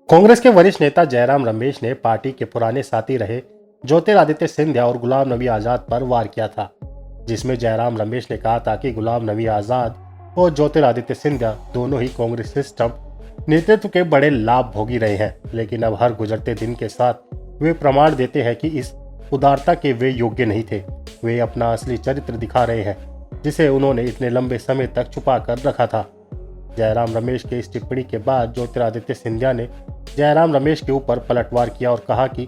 कांग्रेस के वरिष्ठ नेता जयराम रमेश ने पार्टी के पुराने साथी रहे ज्योतिरादित्य सिंधिया और गुलाम नबी आजाद पर वार किया था, जिसमें जयराम रमेश ने कहा था कि गुलाम नबी आजाद और ज्योतिरादित्य सिंधिया दोनों ही कांग्रेस सिस्टम नेतृत्व के बड़े लाभ भोगी रहे हैं, लेकिन अब हर गुजरते दिन के साथ वे प्रमाण देते हैं कि इस उदारता के वे योग्य नहीं थे। वे अपना असली चरित्र दिखा रहे हैं, जिसे उन्होंने इतने लंबे समय तक छुपा कर रखा था। जयराम रमेश के इस टिप्पणी के बाद ज्योतिरादित्य सिंधिया ने जयराम रमेश के ऊपर पलटवार किया और कहा कि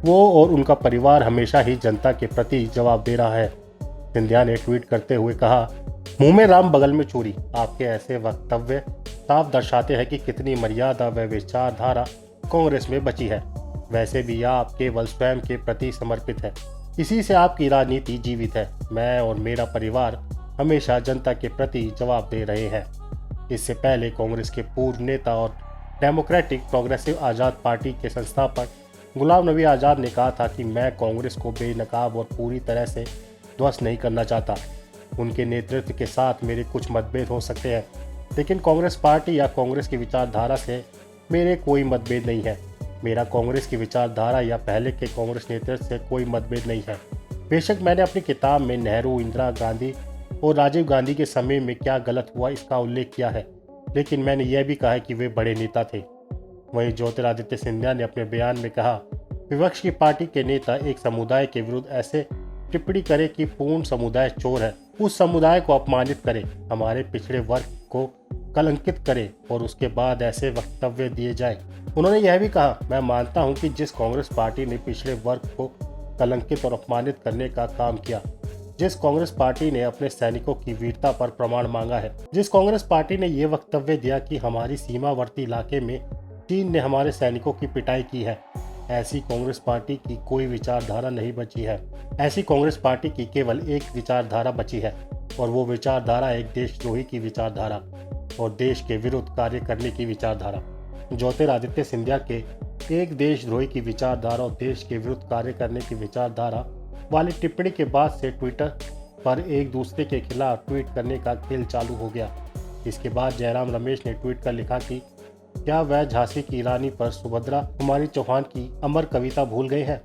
वो और उनका परिवार हमेशा ही जनता के प्रति जवाब दे रहा है। सिंधिया ने ट्वीट करते हुए कहा, मुंह में राम बगल में चूरी। आपके ऐसे वक्तव्य साफ दर्शाते हैं कि कितनी मर्यादा व विचारधारा कांग्रेस में बची है। वैसे भी आप केवल स्वयं के प्रति समर्पित है, इसी से आपकी राजनीति जीवित है। मैं और मेरा परिवार हमेशा जनता के प्रति जवाब दे रहे हैं। इससे पहले कांग्रेस के पूर्व नेता और डेमोक्रेटिक प्रोग्रेसिव आज़ाद पार्टी के संस्थापक गुलाम नबी आज़ाद ने कहा था कि मैं कांग्रेस को बेनकाब और पूरी तरह से ध्वस्त नहीं करना चाहता। उनके नेतृत्व के साथ मेरे कुछ मतभेद हो सकते हैं, लेकिन कांग्रेस पार्टी या कांग्रेस की विचारधारा से मेरे कोई मतभेद नहीं है। मेरा कांग्रेस की विचारधारा या पहले के कांग्रेस नेतृत्व से कोई मतभेद नहीं है। बेशक मैंने अपनी किताब में नेहरू, इंदिरा गांधी और राजीव गांधी के समय में क्या गलत हुआ इसका उल्लेख किया है, लेकिन मैंने यह भी कहा है कि वे बड़े नेता थे। वहीं ज्योतिरादित्य सिंधिया ने अपने बयान में कहा, विपक्ष की पार्टी के नेता एक समुदाय के विरुद्ध ऐसे टिप्पणी करे कि पूर्ण समुदाय चोर है, उस समुदाय को अपमानित करे, हमारे पिछड़े वर्ग को कलंकित करे और उसके बाद ऐसे वक्तव्य दिए जाए। उन्होंने यह भी कहा, मैं मानता हूं कि जिस कांग्रेस पार्टी ने पिछड़े वर्ग को कलंकित और अपमानित करने का काम किया, जिस कांग्रेस पार्टी ने अपने सैनिकों की वीरता पर प्रमाण मांगा है, जिस कांग्रेस पार्टी ने ये वक्तव्य दिया कि हमारी सीमावर्ती इलाके में चीन ने हमारे सैनिकों की पिटाई की है, ऐसी कांग्रेस पार्टी की कोई विचारधारा नहीं बची है। ऐसी कांग्रेस पार्टी की केवल एक विचारधारा बची है और वो विचारधारा एक देशद्रोही की विचारधारा और देश के विरुद्ध कार्य करने की विचारधारा। ज्योतिरादित्य सिंधिया के एक देशद्रोही की विचारधारा और देश के विरुद्ध कार्य करने की विचारधारा वाली टिप्पणी के बाद से ट्विटर पर एक दूसरे के खिलाफ ट्वीट करने का खेल चालू हो गया। इसके बाद जयराम रमेश ने ट्वीट कर लिखा कि क्या वह झांसी की रानी पर सुभद्रा कुमारी चौहान की अमर कविता भूल गए हैं।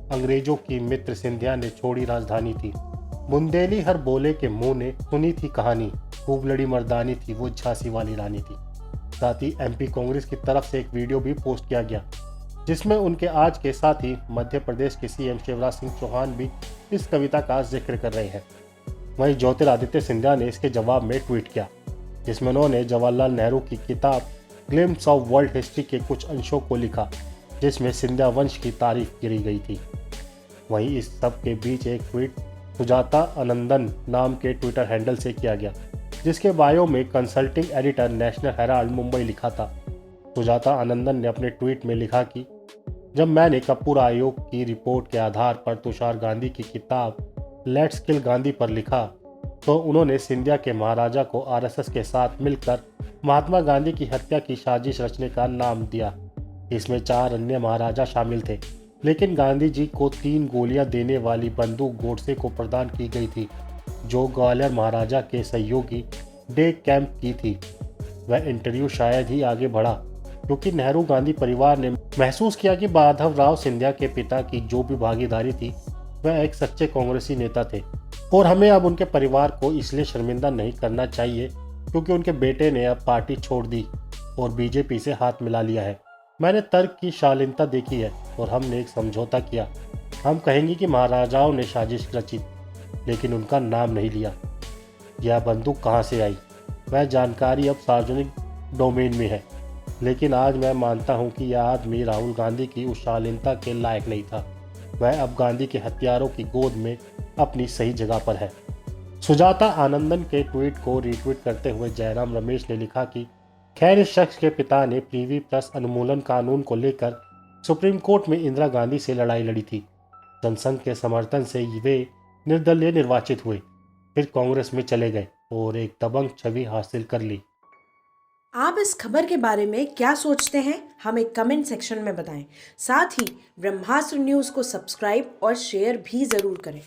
अंग्रेजों की मित्र सिंधिया ने छोड़ी राजधानी थी, बुंदेली हर बोले के मुंह ने सुनी थी कहानी, खूब लड़ी मर्दानी थी वो झांसी वाली रानी थी। साथ ही एमपी कांग्रेस की तरफ से एक वीडियो भी पोस्ट किया गया, जिसमें उनके आज के साथी मध्य प्रदेश के सीएम शिवराज सिंह चौहान भी इस कविता का जिक्र कर रहे हैं। वहीं ज्योतिरादित्य सिंधिया ने इसके जवाब में ट्वीट किया, जिसमें उन्होंने जवाहरलाल नेहरू की किताब ग्लिम्स ऑफ वर्ल्ड हिस्ट्री के कुछ अंशों को लिखा, जिसमें सिंधिया वंश की तारीफ की गई थी। वहीं इस सब के बीच एक ट्वीट सुजाता आनंदन नाम के ट्विटर हैंडल से किया गया, जिसके बायो में consulting editor national Herald Mumbai लिखा था। सुजाता आनंदन ने अपने ट्वीट में लिखा कि जब मैंने कपूर आयोग की रिपोर्ट के आधार पर तुषार गांधी की किताब लेट्स किल गांधी पर लिखा, तो उन्होंने सिंधिया के महाराजा को आरएसएस के साथ मिलकर महात्मा गांधी की हत्या की साजिश रचने का नाम दिया। इसमें 4 अन्य महाराजा शामिल थे, लेकिन गांधी जी को 3 गोलियां देने वाली बंदूक गोडसे को प्रदान की गई थी, जो ग्वालियर महाराजा के सहयोगी डे कैंप की थी। वह इंटरव्यू शायद ही आगे बढ़ा, क्योंकि नेहरू गांधी परिवार ने महसूस किया कि माधवराव सिंधिया के पिता की जो भी भागीदारी थी वह एक सच्चे कांग्रेसी नेता थे और हमें अब उनके परिवार को इसलिए शर्मिंदा नहीं करना चाहिए क्योंकि उनके बेटे ने अब पार्टी छोड़ दी और बीजेपी से हाथ मिला लिया है। मैंने तर्क की शालीनता देखी है और हमने एक समझौता किया। हम कहेंगे कि महाराजाओं ने साजिश रची, लेकिन उनका नाम नहीं लिया। यह बंदूक कहाँ से आई, वह जानकारी अब सार्वजनिक डोमेन में है, लेकिन आज मैं मानता हूं कि यह आदमी राहुल गांधी की उस शालीनता के लायक नहीं था। वह अब गांधी के हथियारों की गोद में अपनी सही जगह पर है। सुजाता आनंदन के ट्वीट को रीट्वीट करते हुए जयराम रमेश ने लिखा कि खैर इस शख्स के पिता ने प्रीवी प्लस अनुमूलन कानून को लेकर सुप्रीम कोर्ट में इंदिरा गांधी से लड़ाई लड़ी थी। जनसंघ के समर्थन से वे निर्दलीय निर्वाचित हुए, फिर कांग्रेस में चले गए और एक दबंग छवि हासिल कर ली। आप इस खबर के बारे में क्या सोचते हैं, हमें कमेंट सेक्शन में बताएं। साथ ही ब्रह्मास्त्र न्यूज़ को सब्सक्राइब और शेयर भी ज़रूर करें।